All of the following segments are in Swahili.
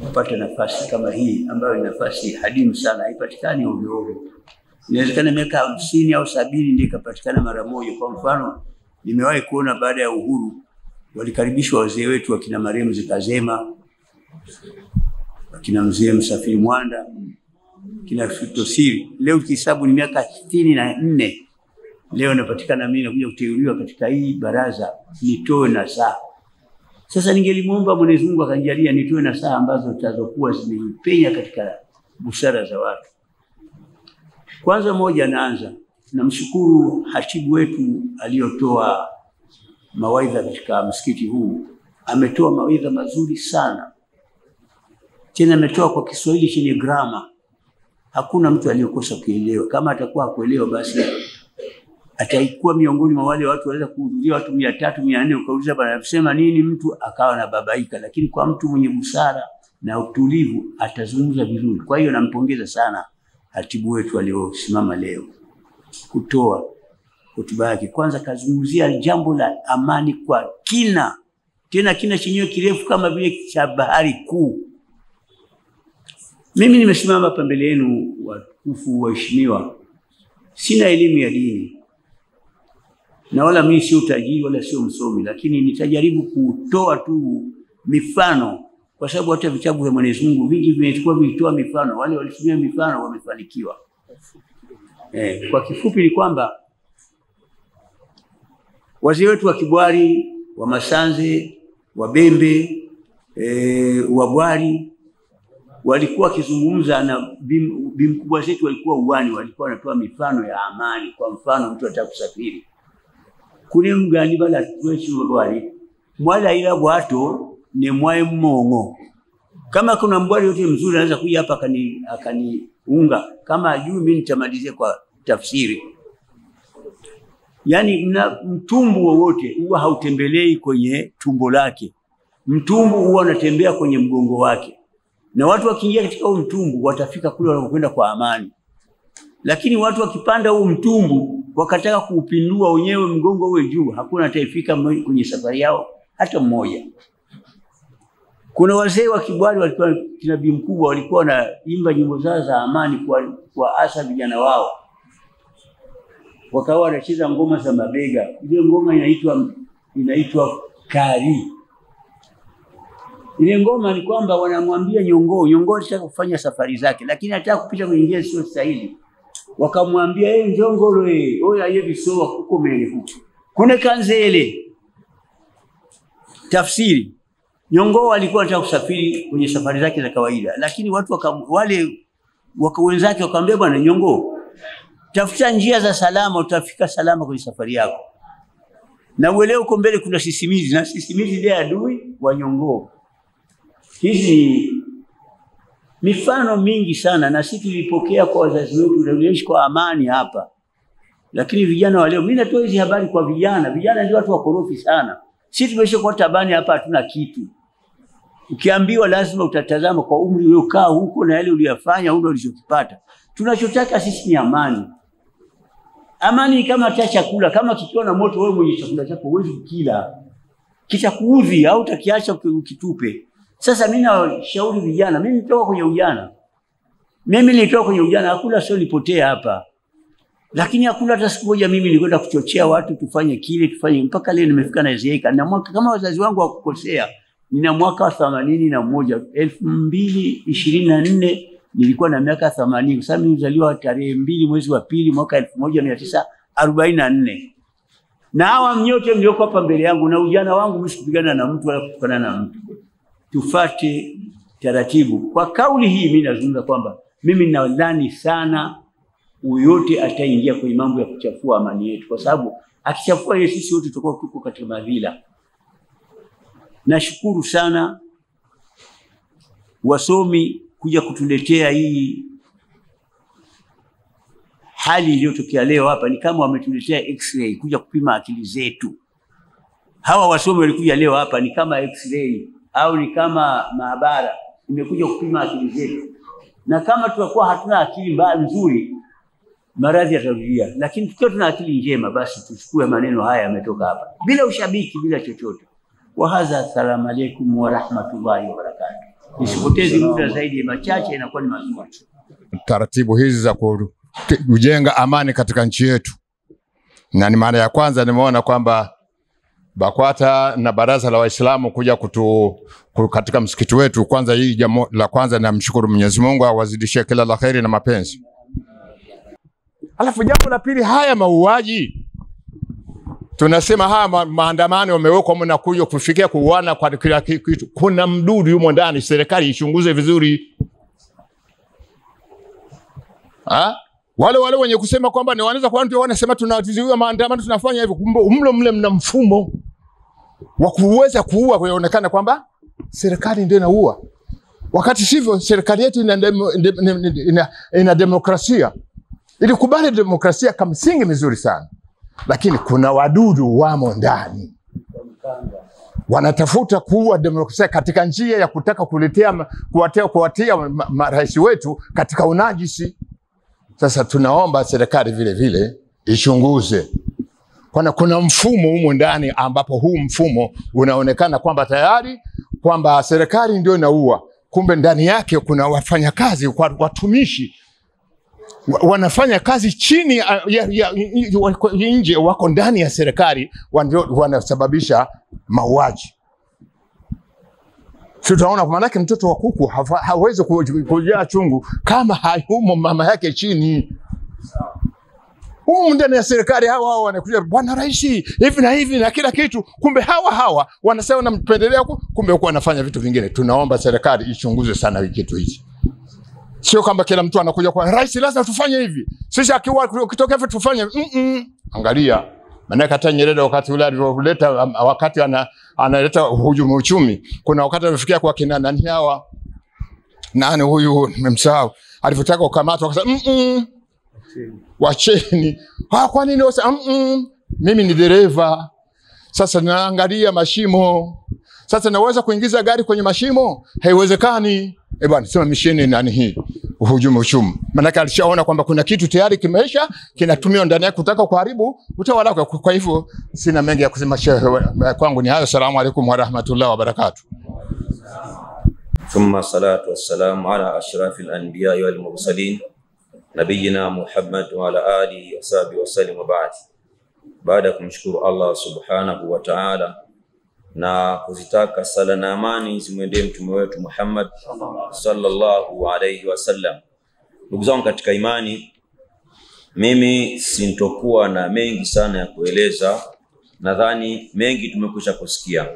kupata nafasi kama hii ambayo ni nafasi hadimu sana, haipatikani ovyo ovyo. Inawezekana miaka 50 au 70 ndio ikapatikana mara moja. Kwa mfano, nimewahi kuona baada ya uhuru walikaribishwa wazee wetu wakina marehemu Zikazema, wakina mzee Msafiri Mwanda, kina Tutosiri. Leo kihesabu ni miaka 64. Leo napatikana mimi nakuja kuteuliwa katika hii baraza nitoe nasaha. Sasa ningelimuomba Mwenyezi Mungu akanijalia nitoe nasaha ambazo zitazokuwa zimepenya katika busara za watu. Kwanza moja naanza namshukuru hatibu wetu aliyotoa mawaidha katika msikiti huu. Ametoa mawaidha mazuri sana. Tena ametoa kwa Kiswahili chenye grama. Hakuna mtu aliyokosa kuelewa. Kama atakuwa hakuelewa basi ataikuwa miongoni mwa wale watu waweza kuhudhuria watu 300 400 ukauliza bana anasema nini, mtu akawa na babaika. Lakini kwa mtu mwenye busara na utulivu atazungumza vizuri. Kwa hiyo nampongeza sana hatibu wetu aliyosimama leo kutoa hotuba yake. Kwanza kazungumzia jambo la amani kwa kina, tena kina chenyewe kirefu kama vile cha bahari kuu. Mimi nimesimama hapa mbele yenu watukufu waheshimiwa, sina elimu ya dini na wala mimi sio tajiri wala sio msomi, lakini nitajaribu kutoa tu mifano, kwa sababu hata vitabu vya Mwenyezi Mungu vingi vimechukua vitoa mifano. Wale walitumia mifano wamefanikiwa. Kwa kifupi ni kwamba wazee wetu wa Kibwari, wa Masanze, wa Bembe, wa Bwari walikuwa wakizungumza na bimkubwa zetu walikuwa uwani, walikuwa wanatoa mifano ya amani. Kwa mfano, mtu anataka kusafiri kuni mgani bala kwetu wa Bwari mwala ila bwato ni mwae mmongo. Kama kuna mbwari yote mzuri anaweza kuja hapa akaniunga. Kama ajui mimi nitamalizia kwa tafsiri. Yani mtumbu wowote huwa hautembelei kwenye tumbo lake. Mtumbu huwa unatembea kwenye mgongo wake. Na watu wakiingia katika huo mtumbu watafika kule wanakokwenda kwa amani. Lakini watu wakipanda huo mtumbu wakataka kuupindua wenyewe mgongo uwe juu, hakuna atafika kwenye safari yao hata mmoja. Kuna wazee wa Kibwari walikuwa kina bi mkubwa walikuwa wanaimba nyimbo zao za amani kwa asa vijana wao. Wakawa wanacheza ngoma za mabega. Ile ngoma inaitwa kari. Ile ngoma ni kwamba wanamwambia Nyongoo alitaka kufanya safari zake, lakini anataka kupita kwenye njia sio sahihi. Wakamwambia Njongolo oya yebisowa kuko mele huko. Kune kanzele. Tafsiri. Nyongoo alikuwa anataka kusafiri kwenye safari zake za kawaida, lakini watu wenzake wakamwambia bwana Nyongoo, tafuta njia za salama utafika salama kwenye safari yako. Na uelewe uko mbele kuna sisimizi, na sisimizi ndiye adui wa Nyongoo. Hizi mifano mingi sana na sisi tulipokea kwa wazazi wetu, tunaishi kwa amani hapa. Lakini vijana wa leo, mimi natoa hizi habari kwa vijana. Vijana ndio watu wakorofi sana. Sisi tumeishi kwa tabani hapa hatuna kitu. Ukiambiwa lazima utatazama kwa umri uliokaa huko na yale uliyofanya huko ulichokipata. Tunachotaka sisi ni amani. Amani kama hata chakula, kama kikiwa na moto wewe mwenye chakula chako huwezi kukila. Kisha kuudhi au utakiacha ukitupe. Sasa mimi nashauri vijana, mimi nitoka kwenye ujana. Mimi nilitoka kwenye ujana, hakula sio lipotea hapa. Lakini hakuna hata siku moja mimi nilikwenda kuchochea watu tufanye kile tufanye, mpaka leo nimefika na zeeka. Na mwaka kama wazazi wangu wakukosea, nina mwaka wa 81, 2024 nilikuwa na miaka 80. Sasa mimi nilizaliwa tarehe 2 mwezi wa pili mwaka 1944. Na hawa mnyote mlioko hapa mbele yangu na ujana wangu msipigana na mtu wala kutukana na mtu. Tufate taratibu. Kwa kauli hii mimi nazungumza kwamba mimi ninadhani sana uyote ataingia kwenye mambo ya kuchafua amani yetu, kwa sababu akichafua yeye sisi wote tutakuwa tuko katika madhila. Nashukuru sana wasomi kuja kutuletea hii hali iliyotokea leo hapa. Ni kama wametuletea x-ray kuja kupima akili zetu. Hawa wasomi walikuja leo hapa ni kama x-ray au ni kama maabara imekuja kupima akili zetu. Na kama tutakuwa hatuna akili nzuri, maradhi yatarudia. Lakini tukiwa tuna akili njema, basi tuchukue maneno haya yametoka hapa bila ushabiki, bila chochote. Wa hadha, assalamu alaykum wa rahmatullahi wa barakatuh. isipoteze muda zaidi, machache inakuwa ni mazuri. Taratibu hizi za kujenga amani katika nchi yetu, na ni mara ya kwanza nimeona kwamba BAKWATA na Baraza la Waislamu kuja katika msikiti wetu. Kwanza hii jambo la kwanza, namshukuru Mwenyezi Mungu awazidishie kila la kheri na mapenzi. Alafu jambo la pili, haya mauaji tunasema haya maandamano wamewekwa mnakuja kufikia kuuana kwa kila kitu. Kuna mdudu yumo ndani, serikali ichunguze vizuri. Wale wenye kusema kwamba ni wanaweza kwa ndio wanasema tunazuia maandamano tunafanya hivyo, kumbe mle mna mfumo wa kuweza kuua, kuonekana kwamba serikali ndio inaua, wakati sivyo. Serikali yetu ina demokrasia, ilikubali demokrasia kama msingi mzuri sana, lakini kuna wadudu wamo ndani wanatafuta kuua demokrasia katika njia ya kutaka kuwatia marais wetu katika unajisi. Sasa tunaomba serikali vile vile ichunguze, kuna mfumo humo ndani ambapo huu mfumo unaonekana kwamba tayari kwamba serikali ndio inaua, kumbe ndani yake kuna wafanyakazi, watumishi wanafanya kazi chini nje, wako ndani ya serikali, wanasababisha mauaji. Tutaona kwa maana mtoto wa kuku hawezi kujaa chungu kama hayumo mama yake chini. Humu ndani ya serikali hawa wanakuja, bwana rais hivi na kila kitu, kumbe hawa wanasema nampendelea, kumbe huko wanafanya vitu vingine. Tunaomba serikali ichunguze sana kitu hichi. Sio kama kila mtu anakuja kwa rais lazima tufanye hivi, sisi ukitokea vitu tufanye. Angalia maana hata Nyerere wakati ule alileta, wakati analeta hujumu uchumi, kuna wakati alifikia kwa kina nani hawa, nani huyu nimemsahau, alipotaka kukamatwa akasema wacheni. Kwa nini wasa mimi ni dereva, sasa naangalia mashimo, sasa naweza kuingiza gari kwenye mashimo? Haiwezekani. Bwana sema misheni nani hii hujumu uchumi, maana alishaona kwamba kuna kitu tayari kimeisha kinatumiwa ndani yake kutaka kuharibu utawala wake. Kwa hivyo sina mengi ya kusema, kwangu ni hayo. Asalamu alaykum wa rahmatullahi wa barakatuh. Thumma salatu wassalamu ala ashrafil anbiya wal mursalin nabiyina Muhammad wa ala alihi wa sahbihi wa sallam wa ba'd. Baada kumshukuru Allah subhanahu wa ta'ala na kuzitaka sala na amani zimwendee mtume wetu Muhammad sallallahu alayhi wasallam. Ndugu zangu katika imani, mimi sintokuwa na mengi sana ya kueleza. Nadhani mengi tumekwisha kusikia.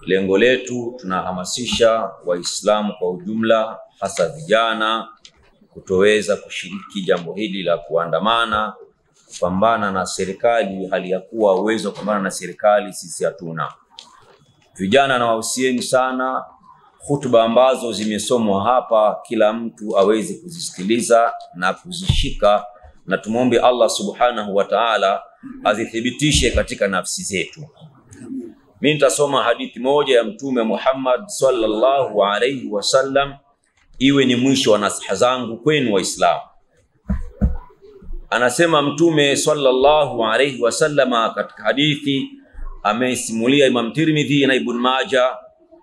Lengo letu tunahamasisha Waislamu kwa ujumla, hasa vijana, kutoweza kushiriki jambo hili la kuandamana, kupambana na serikali, hali ya kuwa uwezo kupambana na serikali sisi hatuna. Vijana na wahusieni sana hutuba ambazo zimesomwa hapa, kila mtu aweze kuzisikiliza na kuzishika, na tumuombe Allah subhanahu wa ta'ala azithibitishe katika nafsi zetu. Mimi nitasoma hadithi moja ya Mtume Muhammad sallallahu alayhi wasallam, iwe ni mwisho wa nasaha zangu kwenu Waislamu. Anasema Mtume sallallahu alayhi wasallam katika hadithi amesimulia Imam Tirmidhi na Ibn Majah,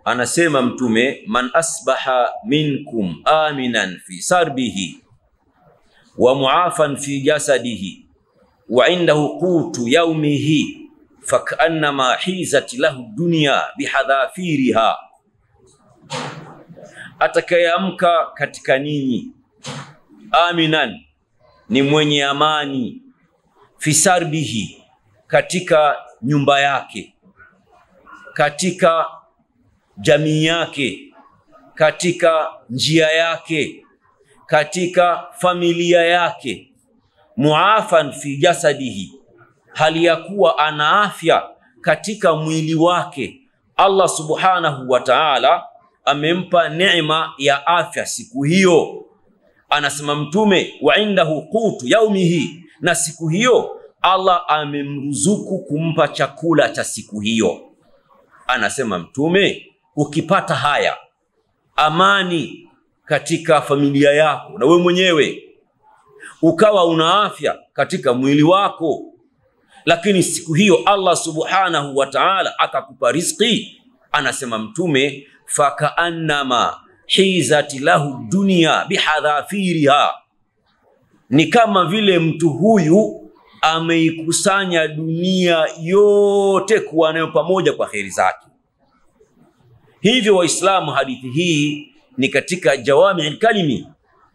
anasema Mtume, man asbaha minkum aminan fi sarbihi wa muafan fi jasadihi wa indahu qutu yawmihi fakannama hizat lahu dunya bihadhafiriha. Atakayeamka katika ninyi aminan, ni mwenye amani, fi sarbihi, katika nyumba yake, katika jamii yake, katika njia yake, katika familia yake, muafan fi jasadihi, hali ya kuwa ana afya katika mwili wake. Allah subhanahu wa ta'ala amempa neema ya afya siku hiyo. Anasema Mtume, wa indahu qutu yaumihi, na siku hiyo Allah amemruzuku kumpa chakula cha siku hiyo. Anasema Mtume, ukipata haya, amani katika familia yako na wewe mwenyewe, ukawa una afya katika mwili wako, lakini siku hiyo Allah subhanahu wa ta'ala akakupa riziki, anasema Mtume, fakaannama hizati lahu dunya bihadhafiriha, ni kama vile mtu huyu ameikusanya dunia yote kuwa nayo pamoja kwa kheri zake. Hivyo Waislamu, hadithi hii ni katika jawami'ul kalimi,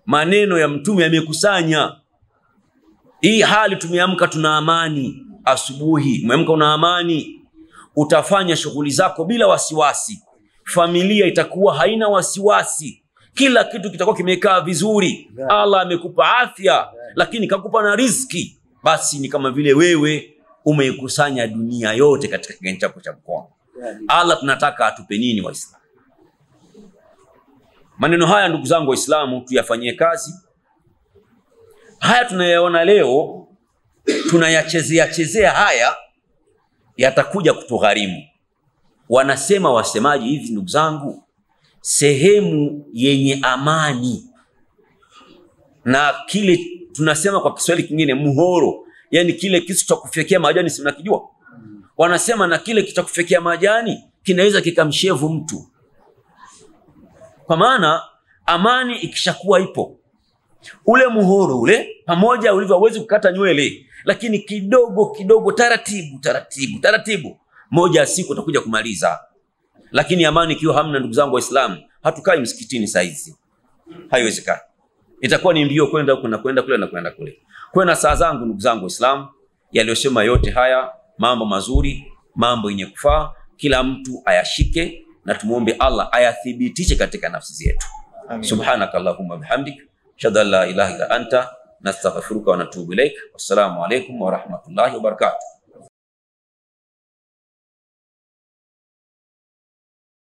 maneno ya Mtume yamekusanya. Hii hali tumeamka tuna amani, asubuhi umeamka una amani, utafanya shughuli zako bila wasiwasi, familia itakuwa haina wasiwasi, kila kitu kitakuwa kimekaa vizuri. Allah amekupa afya, lakini kakupa na riziki, basi ni kama vile wewe umeikusanya dunia yote katika kiganja chako cha mkono. Allah tunataka atupe nini Waislamu? Maneno haya ndugu zangu Waislamu tuyafanyie kazi. Haya tunayaona leo, tunayachezea haya, yatakuja kutugharimu. Wanasema wasemaji hivi ndugu zangu, sehemu yenye amani, na kile tunasema kwa Kiswahili kingine muhoro, yani kile kisu cha kufyekea majani, si mnakijua? Wanasema na kile kitu cha kufyekea majani kinaweza kikamshevu mtu. Kwa maana amani ikishakuwa ipo, ule muhoro ule pamoja ulivyo hauwezi kukata nywele, lakini kidogo taratibu moja siku utakuja kumaliza. Lakini amani ikiwa hamna ndugu zangu Waislamu, hatukai msikitini saizi, haiwezekani. Itakuwa ni mbio kwenda huko na kwenda kule na kwenda kule. Kwa na saa zangu ndugu zangu Waislamu, yaliyosema yote haya mambo mazuri, mambo yenye kufaa, kila mtu ayashike na tumuombe Allah ayathibitishe katika nafsi zetu. Subhanakallahumma bihamdik, shada la ilaha illa anta, nastaghfiruka wa natubu ilaik. Wassalamu alaykum wa rahmatullahi wa barakatuh.